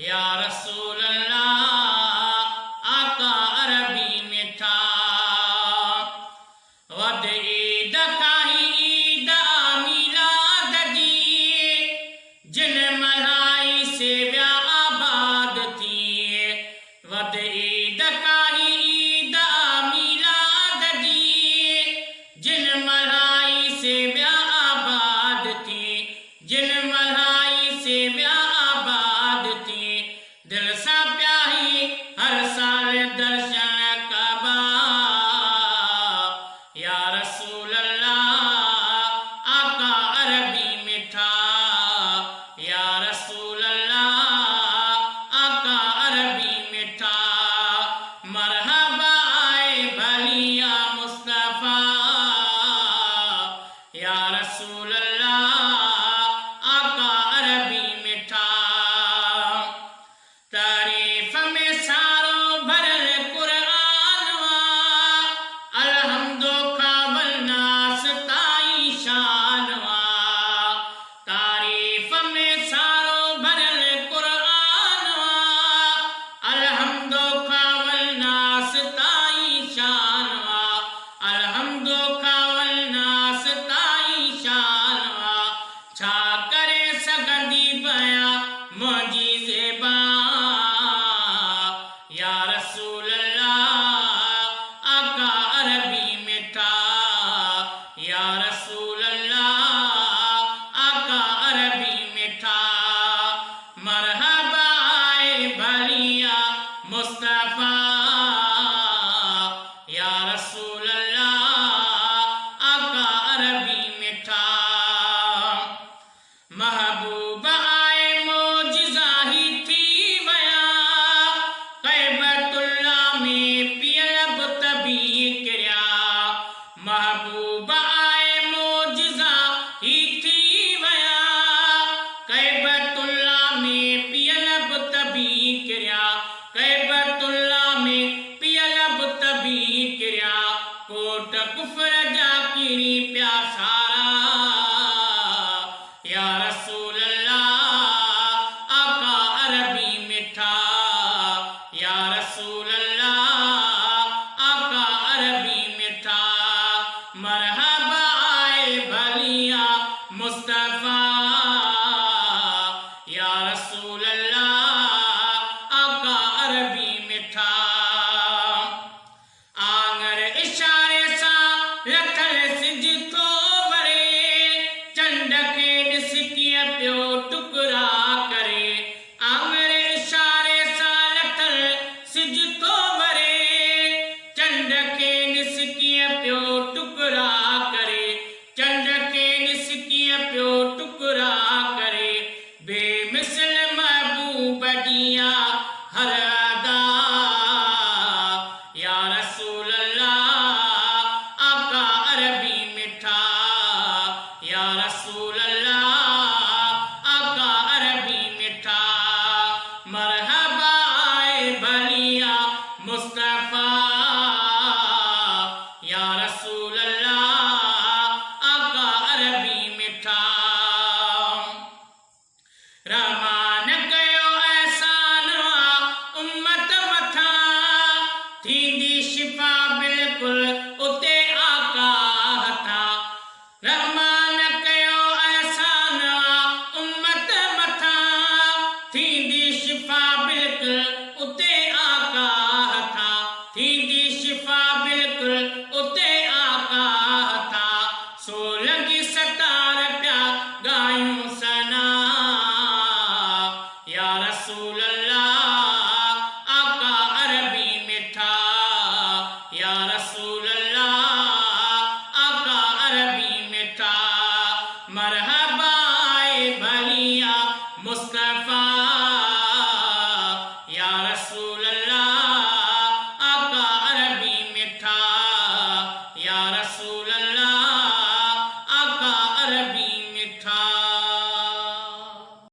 या रसूल अल्लाह आका अरबी में था। वद ईद खाही ईद मिलाद जी, जिन मल्हाई से व्या आबाद थी। वद ईद खाही ईद मिलाद जी, जिन मल्हाई से व्या आबाद थी। जिन मल्हाई से व्या आबाद थी। दिल सा प्याही हर साल दर्शन कबा। या रसूल अल्लाह आका अरबी में था। या रसूल अल्लाह आका अरबी में था। मरहबा आए भलिया मुस्तफा। या रसूल अल्लाह आका अरबी में था। तारीफ में सारो भरल कुरान वा, अलहम्दो खावल नास ताई शान वा। तारीफ में सारो भरल कुरान वा, अलहम्दो खावल नास ताई शान वा। अलहम्दो खावल नास ताई शान वा। छा करे सगंदी बया मौजीज़े बा। या रसूल अल्लाह आका अरबी में था। या रसूल अल्लाह आका अरबी में था। मरहबा आए भलिया मुस्तफा। या रसूल अल्लाह आका अरबी में था। महबूब आए मोजिज़ा ही थी वया, कैबतुल्ला में पियल बुतबी किया। महबूब आए मोजिज़ा ही थी वया, कैबतुल्ला में पियल बुतबी किया। कैबतुल्ला में पियल बुतबी किया। कोट कुफर जाकिरी प्यासारा। या रसूल अल्लाह आका अरबी में था। या रसूल अल्लाह आका अरबी में था। मरहबा आए भलिया मुस्तफा। या रसूल अल्लाह आका अरबी में था। आंगर इशारे सा लथल सिज थो वरे, चंड खे ॾिस कीअं पियो टुकरा करे। आंगर इशारे सा लथल सिज थो वरे, चंड खे ॾिस कीअं पियो टुकरा करे। चंड खे ॾिस कीअं पियो टुकरा करे। बेमिसल महबूब ॾिया हर अदा। या रसूल अल्लाह आका अरबी में था। या रसूल अल्लाह आका अरबी में था। मरहबा आए भलिया मुस्तफा। या रसूल अल्लाह आका अरबी में था। रहमान कयो एहसान आ उम्मत मथा, थींदी शिफा बिल्कुल उते आका हथा। रहमान कयो एहसान आ उम्मत मथा, थींदी शिफा बिल्कुल उते आका हथा। थींदी शिफा बिल्कुल उते आका हथा। सोलंगी सतार प्या गायूं सना। या रसूल अल्लाह